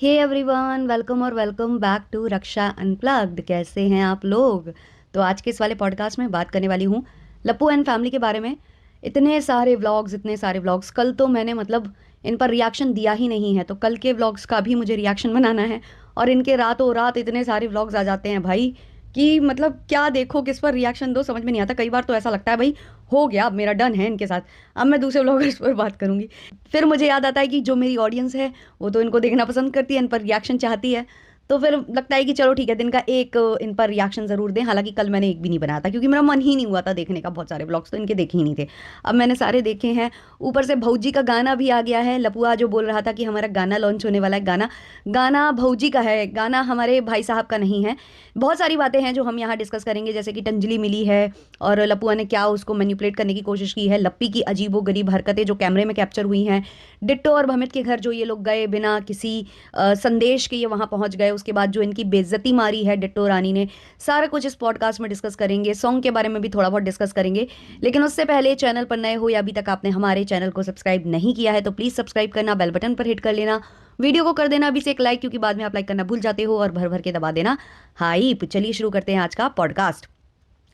हे everyone, welcome और welcome back to Raksha unplugged. कैसे हैं आप लोग? तो आज के इस वाले पॉडकास्ट में बात करने वाली हूँ लप्पू एंड फैमिली के बारे में। इतने सारे व्लॉग्स कल तो मैंने इन पर रिएक्शन दिया ही नहीं है, तो कल के व्लॉग्स का भी मुझे रिएक्शन बनाना है। और इनके रातों रात इतने सारे व्लॉग्स आ जाते हैं भाई कि क्या देखो, किस पर रिएक्शन दो, समझ में नहीं आता। कई बार तो ऐसा लगता है भाई हो गया, अब मेरा डन है इनके साथ, अब मैं दूसरे व्लॉगर्स पर बात करूंगी। फिर मुझे याद आता है कि जो मेरी ऑडियंस है वो तो इनको देखना पसंद करती है, इन पर रिएक्शन चाहती है। तो फिर लगता है कि चलो ठीक है, दिन का एक इन पर रिएक्शन ज़रूर दें। हालांकि कल मैंने एक भी नहीं बनाया था क्योंकि मेरा मन ही नहीं हुआ था देखने का। बहुत सारे ब्लॉग्स तो इनके देखे ही नहीं थे, अब मैंने सारे देखे हैं। ऊपर से भौजी का गाना भी आ गया है। लपुआ जो बोल रहा था कि हमारा गाना लॉन्च होने वाला है, गाना गाना भौजी का है, गाना हमारे भाई साहब का नहीं है। बहुत सारी बातें हैं जो हम यहाँ डिस्कस करेंगे, जैसे कि टंजलि मिली है और लपुआ ने क्या उसको मैनिपुलेट करने की कोशिश की है, लप्पी की अजीबो गरीब हरकतें जो कैमरे में कैप्चर हुई हैं, डिट्टो और भमित के घर जो ये लोग गए बिना किसी संदेश के ये वहां पहुंच गए, उसके बाद जो इनकी बेइज्जती मारी है डिट्टो रानी ने, सारा कुछ इस पॉडकास्ट में डिस्कस करेंगे। सॉन्ग के बारे में भी थोड़ा बहुत डिस्कस करेंगे। लेकिन उससे पहले चैनल पर नए हो या अभी तक आपने हमारे चैनल को सब्सक्राइब नहीं किया है तो प्लीज़ सब्सक्राइब करना, बेल बटन पर हिट कर लेना, वीडियो को कर देना अभी से एक लाइक, क्योंकि बाद में आप लाइक करना भूल जाते हो, और भर भर के दबा देना हाइप। चलिए शुरू करते हैं आज का पॉडकास्ट।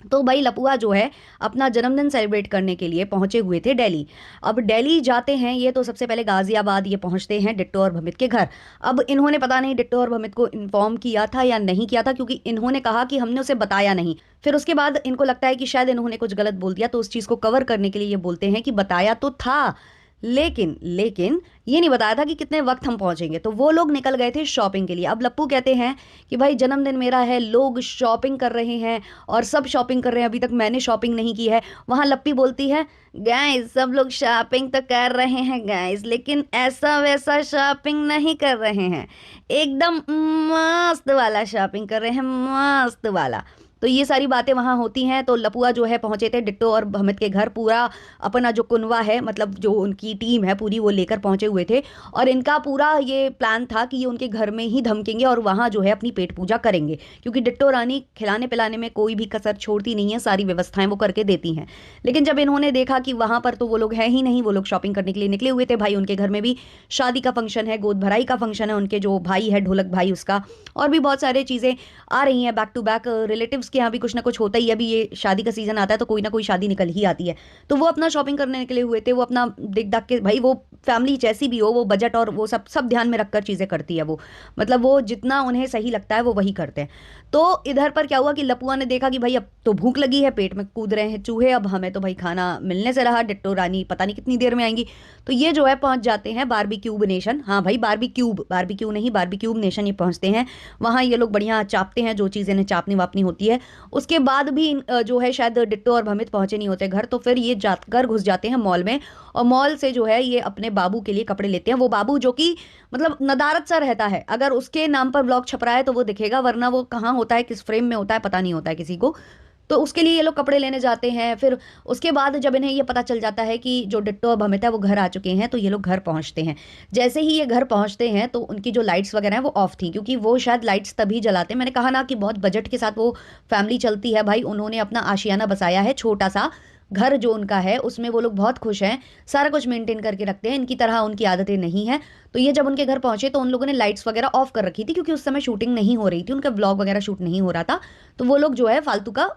तो भाई लपुआ जो है अपना जन्मदिन सेलिब्रेट करने के लिए पहुंचे हुए थे दिल्ली। अब दिल्ली जाते हैं ये तो सबसे पहले गाजियाबाद ये पहुंचते हैं डिट्टो और भमित के घर। अब इन्होंने पता नहीं डिट्टो और भमित को इन्फॉर्म किया था या नहीं किया था, क्योंकि इन्होंने कहा कि हमने उसे बताया नहीं। फिर उसके बाद इनको लगता है कि शायद इन्होंने कुछ गलत बोल दिया, तो उस चीज़ को कवर करने के लिए ये बोलते हैं कि बताया तो था, लेकिन लेकिन ये नहीं बताया था कि कितने वक्त हम पहुंचेंगे। तो वो लोग निकल गए थे शॉपिंग के लिए। अब लप्पू कहते हैं कि भाई जन्मदिन मेरा है, लोग शॉपिंग कर रहे हैं और सब शॉपिंग कर रहे हैं, अभी तक मैंने शॉपिंग नहीं की है। वहां लप्पी बोलती है गाइस सब लोग शॉपिंग तो कर रहे हैं गाइस, लेकिन ऐसा वैसा शॉपिंग नहीं कर रहे हैं, एकदम मस्त वाला शॉपिंग कर रहे हैं, मस्त वाला। तो ये सारी बातें वहां होती हैं। तो लपुआ जो है पहुंचे थे डिट्टो और भमित के घर, पूरा अपना जो कुनवा है, जो उनकी टीम है पूरी, वो लेकर पहुंचे हुए थे। और इनका पूरा ये प्लान था कि ये उनके घर में ही धमकेंगे और वहां जो है अपनी पेट पूजा करेंगे, क्योंकि डिट्टो रानी खिलाने पिलाने में कोई भी कसर छोड़ती नहीं है, सारी व्यवस्थाएं वो करके देती हैं। लेकिन जब इन्होंने देखा कि वहां पर तो वो लोग हैं ही नहीं, वो लोग शॉपिंग करने के लिए निकले हुए थे। भाई उनके घर में भी शादी का फंक्शन है, गोद भराई का फंक्शन है, उनके जो भाई है ढोलक भाई उसका, और भी बहुत सारे चीजें आ रही हैं बैक टू बैक। रिलेटिव्स के यहाँ भी कुछ ना कुछ होता ही है, अभी ये शादी का सीजन आता है तो कोई ना कोई शादी निकल ही आती है। तो वो अपना शॉपिंग करने निकले हुए थे। वो अपना देख दाख के, भाई वो फैमिली जैसी भी हो, वो बजट और वो सब सब ध्यान में रखकर चीजें करती है। वो वो जितना उन्हें सही लगता है वो वही करते हैं। तो इधर पर क्या हुआ कि लपुआ ने देखा कि भाई अब तो भूख लगी है, पेट में कूद रहे हैं चूहे, अब हमें तो भाई खाना मिलने से रहा, डिट्टो रानी पता नहीं कितनी देर में आएंगी। तो ये जो है पहुंच जाते हैं बारबेक्यूब नेशन। हाँ भाई बारबेक्यूब, बारबेक्यू नहीं, बारबेक्यूब नेशन ये पहुंचते हैं। वहां ये लोग बढ़िया चापते हैं जो चीज़ इन्हें चापनी वापनी होती है। उसके बाद भी जो है शायद डिट्टो और भमित पहुंचे नहीं होते घर, तो फिर ये जाकर घुस जाते हैं मॉल में। और मॉल से जो है ये अपने बाबू के लिए कपड़े लेते हैं। वो बाबू जो कि नदारत सा रहता है, अगर उसके नाम पर ब्लॉग छप रहा है तो वो दिखेगा, वरना वो कहाँ होता है, किस फ्रेम में होता है, पता नहीं होता है किसी को। तो उसके लिए ये लोग कपड़े लेने जाते हैं। फिर उसके बाद जब इन्हें ये पता चल जाता है कि जो डिट्टो और भमित है वो घर आ चुके हैं, तो ये लोग घर पहुंचते हैं। जैसे ही ये घर पहुंचते हैं तो उनकी जो लाइट्स वगैरह हैं वो ऑफ थी, क्योंकि वो शायद लाइट्स तभी जलाते हैं। मैंने कहा ना कि बहुत बजट के साथ वो फैमिली चलती है भाई। उन्होंने अपना आशियाना बसाया है, छोटा सा घर जो उनका है उसमें वो लोग बहुत खुश हैं, सारा कुछ मेंटेन करके रखते हैं, इनकी तरह उनकी आदतें नहीं है। तो ये जब उनके घर पहुंचे तो उन लोगों ने लाइट्स वगैरह ऑफ कर रखी थी, क्योंकि उस समय शूटिंग नहीं हो रही थी, उनका ब्लॉग वगैरह शूट नहीं हो रहा था। तो वो लोग जो है फालतू का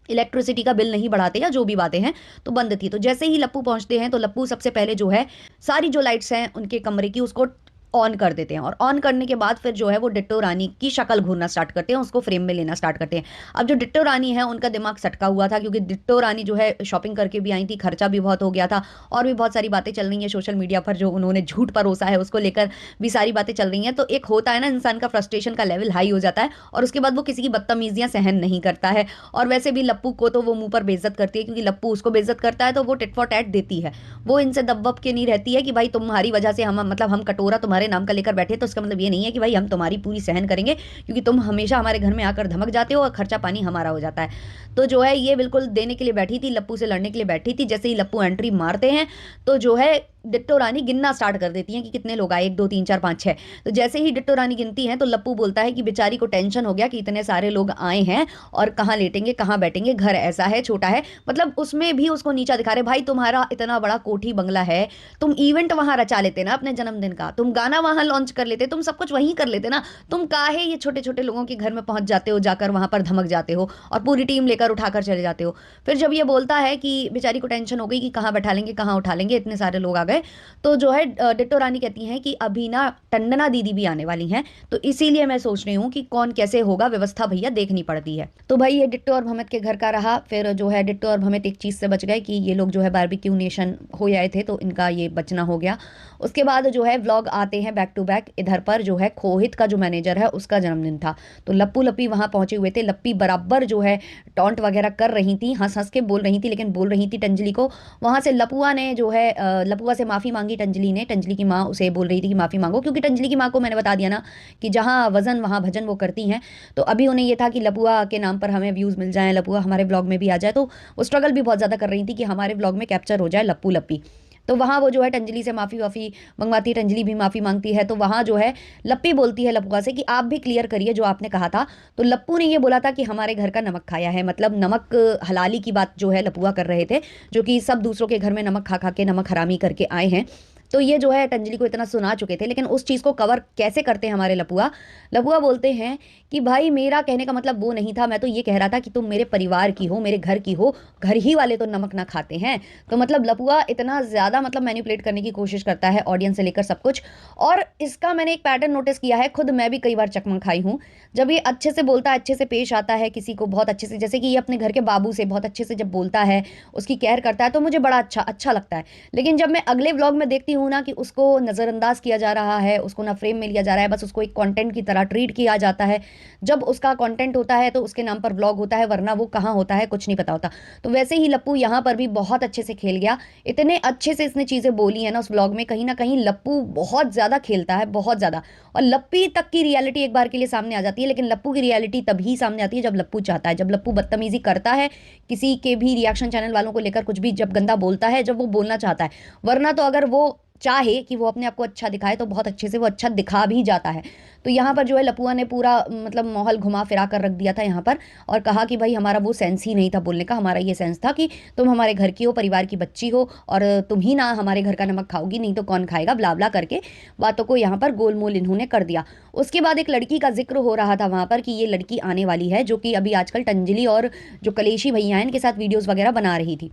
इलेक्ट्रिसिटी का बिल नहीं बढ़ाते या जो भी बातें हैं, तो बंद थी। तो जैसे ही लप्पू पहुंचते हैं तो लप्पू सबसे पहले जो है सारी जो लाइट्स हैं उनके कमरे की उसको ऑन कर देते हैं, और ऑन करने के बाद फिर जो है वो डिट्टो रानी की शक्ल घूरना स्टार्ट करते हैं, उसको फ्रेम में लेना स्टार्ट करते हैं। अब जो डिट्टो रानी है उनका दिमाग सटका हुआ था, क्योंकि डिट्टो रानी जो है शॉपिंग करके भी आई थी, खर्चा भी बहुत हो गया था, और भी बहुत सारी बातें चल रही हैं सोशल मीडिया पर जो उन्होंने झूठ परोसा है उसको लेकर भी सारी बातें चल रही हैं। तो एक होता है ना, इंसान का फ्रस्ट्रेशन का लेवल हाई हो जाता है और उसके बाद वो किसी की बदतमीजियां सहन नहीं करता है। और वैसे भी लप्पू को तो वो मुंह पर बेइज्जत करती है, क्योंकि लप्पू उसको बेइज्जत करता है तो वो टिट फॉर टैट देती है। वो इनसे दबवब के नहीं रहती है कि भाई तुम्हारी वजह से हम कटोरा तुम्हारे नाम का लेकर बैठे, तो इसका मतलब ये नहीं है कि भाई हम तुम्हारी पूरी सहन करेंगे, क्योंकि तुम हमेशा हमारे घर में आकर धमक जाते हो और खर्चा पानी हमारा हो जाता है। तो जो है ये बिल्कुल देने के लिए बैठी थी, लप्पू से लड़ने के लिए बैठी थी। जैसे ही लप्पू एंट्री मारते हैं तो जो है डिट्टो रानी गिनना स्टार्ट कर देती हैं कि कितने लोग आए, 1 2 3 4 5 6। तो जैसे ही डिट्टो रानी गिनती हैं तो लप्पू बोलता है कि बेचारी को टेंशन हो गया कि इतने सारे लोग आए हैं और कहाँ लेटेंगे, कहाँ बैठेंगे, घर ऐसा है, छोटा है। मतलब उसमें भी उसको नीचा दिखा रहे, भाई तुम्हारा इतना बड़ा कोठी बंगला है, तुम इवेंट वहां रचा लेते ना अपने जन्मदिन का, तुम गाना वहां लॉन्च कर लेते, तुम सब कुछ वहीं कर लेते ना। तुम काहे ये छोटे छोटे लोगों के घर में पहुंच जाते हो, जाकर वहां पर धमक जाते हो और पूरी टीम लेकर उठाकर चले जाते हो। फिर जब ये बोलता है कि बेचारी को टेंशन हो गई कि कहाँ बैठा लेंगे, कहाँ उठा लेंगे, इतने सारे लोग आ गए, तो जो है डिट्टो रानी कहती हैं कि अभी ना टंडना दीदी भी आने वाली हैं, तो इसीलिए मैं सोच रही हूँ कि कौन कैसे होगा, व्यवस्था भैया देखनी पड़ती है। तो भाई ये डिट्टो और भमित के घर का रहा। फिर जो है डिट्टो और भमित एक चीज़ से बच गए कि ये लोग जो है बारबेक्यू नेशन हो आए थे, तो इनका ये बचना हो गया। उसके बाद जो है व्लॉग आते हैं बैक टू बैक। इधर पर जो है खोहित का जो मैनेजर है उसका जन्मदिन था, तो लप्पू लप्पी वहां पहुंचे हुए थे। लप्पी बराबर जो है टॉन्ट वगैरह कर रही थी, हंस हंस के बोल रही थी, लेकिन बोल रही थी टंजलि को। वहां से लपुआ ने जो है लपुआ से माफ़ी मांगी टंजलि ने। टंजलि की माँ उसे बोल रही थी कि माफ़ी मांगो, क्योंकि टंजलि की माँ को मैंने बता दिया ना कि जहाँ वजन वहाँ भजन वो करती हैं। तो अभी उन्हें ये था कि लपुआ के नाम पर हमें व्यूज़ मिल जाएं, लपुआ हमारे ब्लॉग में भी आ जाए। तो वो स्ट्रगल भी बहुत ज़्यादा कर रही थी कि हमारे ब्लॉग में कैप्चर हो जाए लप्पू लप्पी। तो वहाँ वो जो है टंजलि से माफ़ी वाफ़ी मंगवाती है, टंजलि भी माफ़ी मांगती है। तो वहाँ जो है लप्पी बोलती है लपुआ से कि आप भी क्लियर करिए जो आपने कहा था। तो लप्पू ने ये बोला था कि हमारे घर का नमक खाया है, मतलब नमक हलाली की बात जो है लपुआ कर रहे थे, जो कि सब दूसरों के घर में नमक खा खा के नमक हरामी करके आए हैं। तो ये जो है टंजलि को इतना सुना चुके थे, लेकिन उस चीज़ को कवर कैसे करते हैं हमारे लपुआ। लपुआ बोलते हैं कि भाई मेरा कहने का मतलब वो नहीं था, मैं तो ये कह रहा था कि तुम मेरे परिवार की हो, मेरे घर की हो, घर ही वाले तो नमक ना खाते हैं। तो मतलब लपुआ इतना ज़्यादा मतलब मैनिपुलेट करने की कोशिश करता है ऑडियंस से लेकर सब कुछ। और इसका मैंने एक पैटर्न नोटिस किया है, खुद मैं भी कई बार चकमा खाई हूँ। जब ये अच्छे से बोलता है, अच्छे से पेश आता है किसी को बहुत अच्छे से, जैसे कि ये अपने घर के बाबू से बहुत अच्छे से जब बोलता है, उसकी केयर करता है, तो मुझे बड़ा अच्छा अच्छा लगता है। लेकिन जब मैं अगले व्लॉग में देखती हूँ ना कि उसको नज़रअंदाज किया जा रहा है, उसको ना फ्रेम में लिया जा रहा है, बस उसको एक कंटेंट की तरह ट्रीट किया जाता है। जब उसका कंटेंट होता है तो उसके नाम पर व्लॉग होता है, वरना वो कहाँ होता है कुछ नहीं पता होता। तो वैसे ही लप्पू यहाँ पर भी बहुत अच्छे से खेल गया। इतने अच्छे से इसने चीज़ें बोली है ना उस व्लॉग में, कहीं ना कहीं लप्पू बहुत ज़्यादा खेलता है, बहुत ज़्यादा। और लप्पी तक की रियलिटी एक बार के लिए सामने आ जाती है, लेकिन लप्पू की रियलिटी तभी सामने आती है जब लप्पू चाहता है, जब लप्पू बदतमीजी करता है किसी के भी रिएक्शन चैनल वालों को लेकर, कुछ भी जब गंदा बोलता है, जब वो बोलना चाहता है। वरना तो अगर वो चाहे कि वो अपने आप को अच्छा दिखाए तो बहुत अच्छे से वो अच्छा दिखा भी जाता है। तो यहाँ पर जो है लपुआ ने पूरा मतलब माहौल घुमा फिरा कर रख दिया था यहाँ पर, और कहा कि भाई हमारा वो सेंस ही नहीं था बोलने का, हमारा ये सेंस था कि तुम हमारे घर की हो, परिवार की बच्ची हो, और तुम ही ना हमारे घर का नमक खाओगी, नहीं तो कौन खाएगा, ब्ला ब्ला करके बातों को यहाँ पर गोलमोल इन्होंने कर दिया। उसके बाद एक लड़की का जिक्र हो रहा था वहाँ पर कि ये लड़की आने वाली है, जो कि अभी आजकल टंजलि और जो कलेशी भैया हैं इनके साथ वीडियोज़ वगैरह बना रही थी।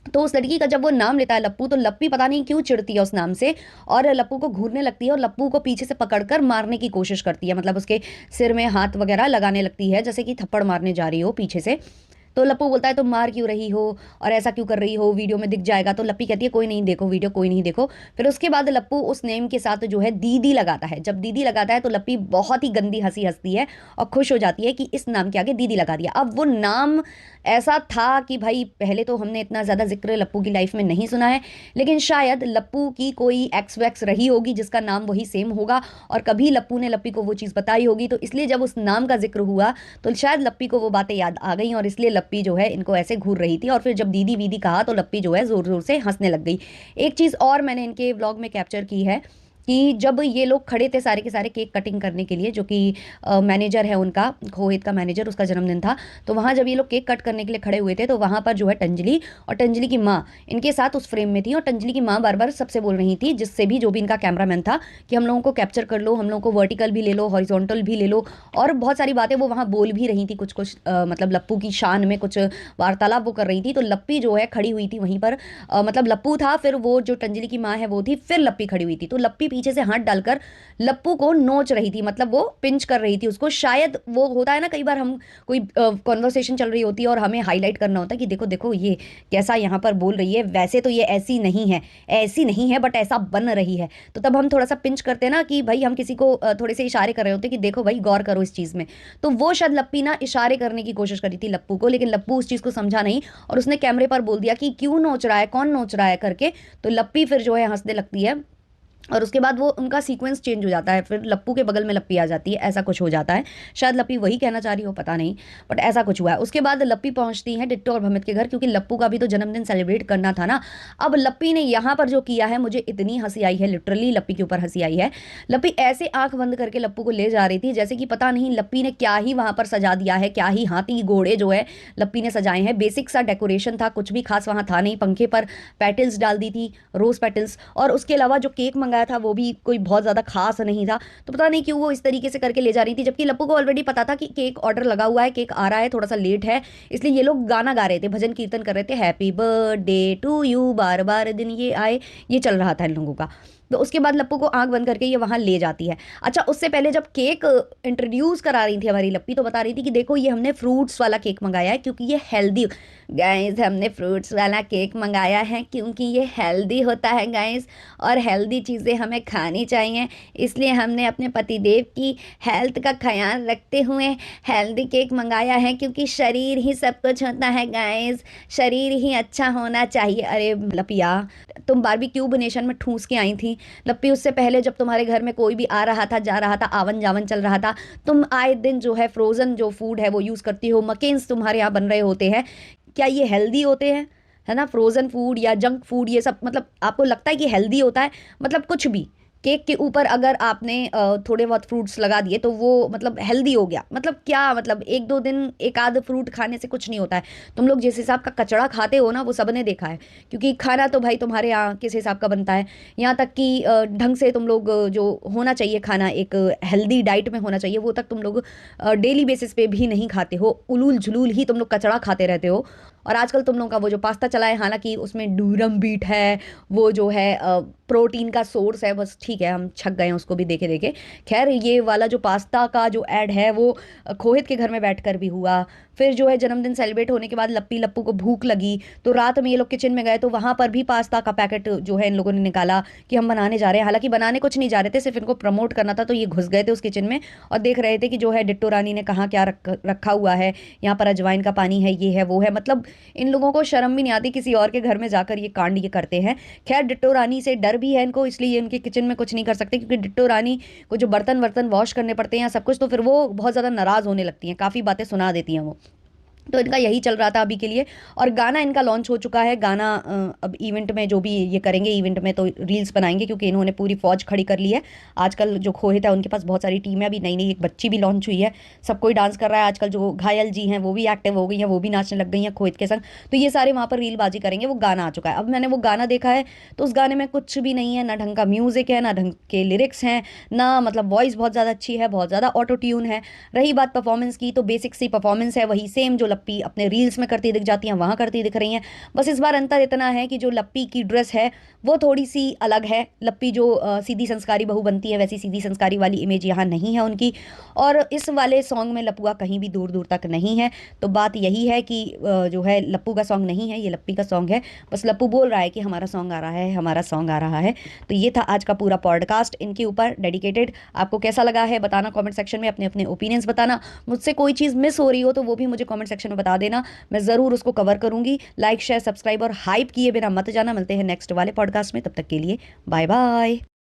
तो उस लड़की का जब वो नाम लेता है लप्पू, तो लप्पी पता नहीं क्यों चिढ़ती है उस नाम से, और लप्पू को घूरने लगती है और लप्पू को पीछे से पकड़कर मारने की कोशिश करती है, मतलब उसके सिर में हाथ वगैरह लगाने लगती है, जैसे कि थप्पड़ मारने जा रही हो पीछे से। तो लप्पू बोलता है तुम मार क्यों रही हो और ऐसा क्यों कर रही हो, वीडियो में दिख जाएगा। तो लप्पी कहती है कोई नहीं देखो वीडियो, कोई नहीं देखो। फिर उसके बाद लप्पू उस नेम के साथ जो है दीदी लगाता है। जब दीदी लगाता है तो लप्पी बहुत ही गंदी हंसी हंसती है और खुश हो जाती है कि इस नाम के आगे दीदी लगा दिया। अब वो नाम ऐसा था कि भाई पहले तो हमने इतना ज़्यादा जिक्र लप्पू की लाइफ में नहीं सुना है, लेकिन शायद लप्पू की कोई एक्स वैक्स रही होगी जिसका नाम वही सेम होगा, और कभी लप्पू ने लप्पी को वो चीज़ बताई होगी, तो इसलिए जब उस नाम का जिक्र हुआ तो शायद लप्पी को वो बातें याद आ गई, और इसलिए लप्पी जो है इनको ऐसे घूर रही थी। और फिर जब दीदी वीदी कहा तो लप्पी जो है ज़ोर ज़ोर से हंसने लग गई। एक चीज़ और मैंने इनके व्लॉग में कैप्चर की है कि जब ये लोग खड़े थे सारे के सारे केक कटिंग करने के लिए, जो कि मैनेजर है उनका, खोहित का मैनेजर, उसका जन्मदिन था, तो वहाँ जब ये लोग केक कट करने के लिए खड़े हुए थे तो वहाँ पर जो है टंजलि और टंजलि की माँ इनके साथ उस फ्रेम में थी। और टंजलि की माँ बार बार सबसे बोल रही थी, जिससे भी जो भी इनका कैमरामैन था, कि हम लोगों को कैप्चर कर लो, हम लोगों को वर्टिकल भी ले लो, हॉरिजॉन्टल भी ले लो, और बहुत सारी बातें वो वहाँ बोल भी रही थी, कुछ कुछ मतलब लप्पू की शान में कुछ वार्तालाप वो कर रही थी। तो लप्पी जो है खड़ी हुई थी वहीं पर, मतलब लप्पू था, फिर वो जो टंजलि की माँ है वो थी, फिर लप्पी खड़ी हुई थी। तो लप्पी पीछे से हाथ डालकर लप्पू को नोच रही थी, मतलब वो पिंच कर रही थी उसको। शायद वो होता है ना कई बार, हम कोई कॉन्वर्सेशन चल रही होती है और हमें हाईलाइट करना होता है कि देखो देखो ये कैसा यहाँ पर बोल रही है, वैसे तो ये ऐसी नहीं है, ऐसी नहीं है, बट ऐसा बन रही है। तो तब हम थोड़ा सा पिंच करते हैं ना कि भाई हम किसी को थोड़े से इशारे कर रहे होते हैं कि देखो भाई गौर करो इस चीज़ में। तो वो शायद लप्पी ना इशारे करने की कोशिश करी थी लप्पू को, लेकिन लप्पू उस चीज़ को समझा नहीं और उसने कैमरे पर बोल दिया कि क्यों नोच रहा है, कौन नोच रहा है करके। तो लप्पी फिर जो है हंसने लगती है और उसके बाद वो उनका सीक्वेंस चेंज हो जाता है, फिर लप्पू के बगल में लप्पी आ जाती है, ऐसा कुछ हो जाता है। शायद लप्पी वही कहना चाह रही हो, पता नहीं, बट ऐसा कुछ हुआ है। उसके बाद लप्पी पहुंचती है डिट्टो और भमित के घर, क्योंकि लप्पू का भी तो जन्मदिन सेलिब्रेट करना था ना। अब लप्पी ने यहाँ पर जो किया है, मुझे इतनी हंसी आई है, लिटरली लप्पी के ऊपर हंसी आई है। लप्पी ऐसे आंख बंद करके लप्पू को ले जा रही थी जैसे कि पता नहीं लप्पी ने क्या ही वहां पर सजा दिया है, क्या ही हाथी घोड़े जो है लप्पी ने सजाए हैं। बेसिक सा डेकोरेशन था, कुछ भी खास वहां था नहीं। पंखे पर पेटल्स डाल दी थी, रोज पेटल्स, और उसके अलावा जो केक मंगाया था वो भी कोई बहुत ज़्यादा खास नहीं था। तो पता नहीं क्यों वो इस तरीके से करके ले जा रही थी, जबकि लप्पू को ऑलरेडी पता था कि केक ऑर्डर लगा हुआ है, केक आ रहा है, थोड़ा सा लेट है। इसलिए ये लोग गाना गा रहे थे, भजन कीर्तन कर रहे थे, हैप्पी बर्थडे टू यू, बार बार दिन ये आए, ये चल रहा था इन लोगों का। तो उसके बाद लप्पू को आंख बंद करके ये वहां ले जाती है। अच्छा, उससे पहले जब केक इंट्रोड्यूस करा रही थी हमारी लप्पी, तो बता रही थी कि देखो ये हमने फ्रूट्स वाला केक मंगाया है क्योंकि ये हेल्दी, गाइस हमने फ्रूट्स वाला केक मंगाया है क्योंकि ये हेल्दी होता है गाइस, और हेल्दी चीज़ें हमें खानी चाहिए, इसलिए हमने अपने पतिदेव की हेल्थ का ख्याल रखते हुए हेल्दी केक मंगाया है, क्योंकि शरीर ही सब कुछ होता है गाइस, शरीर ही अच्छा होना चाहिए। अरे लपिया, तुम बारबेक्यू नेशन में ठूस के आई थी लप्पी, उससे पहले जब तुम्हारे घर में कोई भी आ रहा था जा रहा था, आवन जावन चल रहा था, तुम आए दिन जो है फ्रोजन जो फूड है वो यूज़ करती हो, मकेन्स तुम्हारे यहाँ बन रहे होते हैं, क्या ये हेल्दी होते हैं? है ना, फ्रोजन फूड या जंक फूड ये सब, मतलब आपको लगता है कि हेल्दी होता है? मतलब कुछ भी केक के ऊपर अगर आपने थोड़े बहुत फ्रूट्स लगा दिए तो वो मतलब हेल्दी हो गया? मतलब क्या मतलब, एक दो दिन एक आध फ्रूट खाने से कुछ नहीं होता है। तुम लोग जिस हिसाब का कचड़ा खाते हो ना, वो सबने देखा है, क्योंकि खाना तो भाई तुम्हारे यहाँ किस हिसाब का बनता है, यहाँ तक कि ढंग से तुम लोग जो होना चाहिए खाना, एक हेल्दी डाइट में होना चाहिए, वो तक तुम लोग डेली बेसिस पे भी नहीं खाते हो, उलूल झुलूल ही तुम लोग कचड़ा खाते रहते हो। और आजकल तुम लोगों का वो जो पास्ता चला है, हालांकि उसमें डूरम बीट है, वो जो है प्रोटीन का सोर्स है, बस ठीक है, हम छक गए हैं उसको भी देखे देखे। खैर, ये वाला जो पास्ता का जो ऐड है वो खोहित के घर में बैठकर भी हुआ। फिर जो है जन्मदिन सेलिब्रेट होने के बाद लप्पी लप्पू को भूख लगी, तो रात में ये लोग किचन में गए, तो वहां पर भी पास्ता का पैकेट जो है इन लोगों ने निकाला कि हम बनाने जा रहे हैं। हालांकि बनाने कुछ नहीं जा रहे थे, सिर्फ इनको प्रमोट करना था, तो ये घुस गए थे उस किचन में और देख रहे थे कि जो है डिट्टो रानी ने कहाँ क्या रखा हुआ है, यहाँ पर अजवाइन का पानी है, ये है वो है, मतलब इन लोगों को शर्म भी नहीं आती, किसी और के घर में जाकर ये कांड ये करते हैं। खैर, डिट्टो रानी से डर भी है इनको, इसलिए ये इनके किचन में कुछ नहीं कर सकते, क्योंकि डिट्टो रानी को जो बर्तन वर्तन वॉश करने पड़ते हैं सब कुछ, तो फिर वो बहुत ज़्यादा नाराज़ होने लगती हैं, काफ़ी बातें सुना देती हैं वो। तो इनका यही चल रहा था अभी के लिए। और गाना इनका लॉन्च हो चुका है, गाना अब इवेंट में जो भी ये करेंगे, इवेंट में तो रील्स बनाएंगे, क्योंकि इन्होंने पूरी फौज खड़ी कर ली है। आजकल जो खोहित है उनके पास बहुत सारी टीमें, अभी नई नई एक बच्ची भी लॉन्च हुई है, सब कोई डांस कर रहा है आजकल। जो घायल जी हैं वो भी एक्टिव हो गई हैं, वो भी नाचने लग गई हैं खोहित के संग। तो ये सारे वहाँ पर रीलबाजी करेंगे, वो गाना आ चुका है। अब मैंने वो गाना देखा है, तो उस गाने में कुछ भी नहीं है, ना ढंग का म्यूजिक है, ना ढंग के लिरिक्स हैं, ना मतलब वॉइस बहुत ज़्यादा अच्छी है, बहुत ज़्यादा ऑटो ट्यून है। रही बात परफॉर्मेंस की, तो बेसिक सी परफॉर्मेंस है, वही सेम जो लप्पी अपने रील्स में करती दिख जाती हैं वहां करती दिख रही हैं। बस इस बार अंतर इतना है कि जो लप्पी की ड्रेस है वो थोड़ी सी अलग है। लप्पी जो सीधी संस्कारी बहू बनती है, वैसी सीधी संस्कारी वाली इमेज यहाँ नहीं है उनकी। और इस वाले सॉन्ग में लपुआ कहीं भी दूर दूर तक नहीं है। तो बात यही है कि जो है लप्पू का सॉन्ग नहीं है, ये लप्पी का सॉन्ग है। बस लप्पू बोल रहा है कि हमारा सॉन्ग आ रहा है, हमारा सॉन्ग आ रहा है। तो ये था आज का पूरा पॉडकास्ट इनके ऊपर डेडिकेटेड। आपको कैसा लगा है बताना कमेंट सेक्शन में, अपने अपने ओपिनियंस बताना। मुझसे कोई चीज़ मिस हो रही हो तो वो भी मुझे कमेंट सेक्शन में बता देना, मैं ज़रूर उसको कवर करूंगी। लाइक शेयर सब्सक्राइब और हाइप किए बिना मत जाना। मिलते हैं नेक्स्ट वाले पॉडकास्ट में, तब तक के लिए बाय बाय।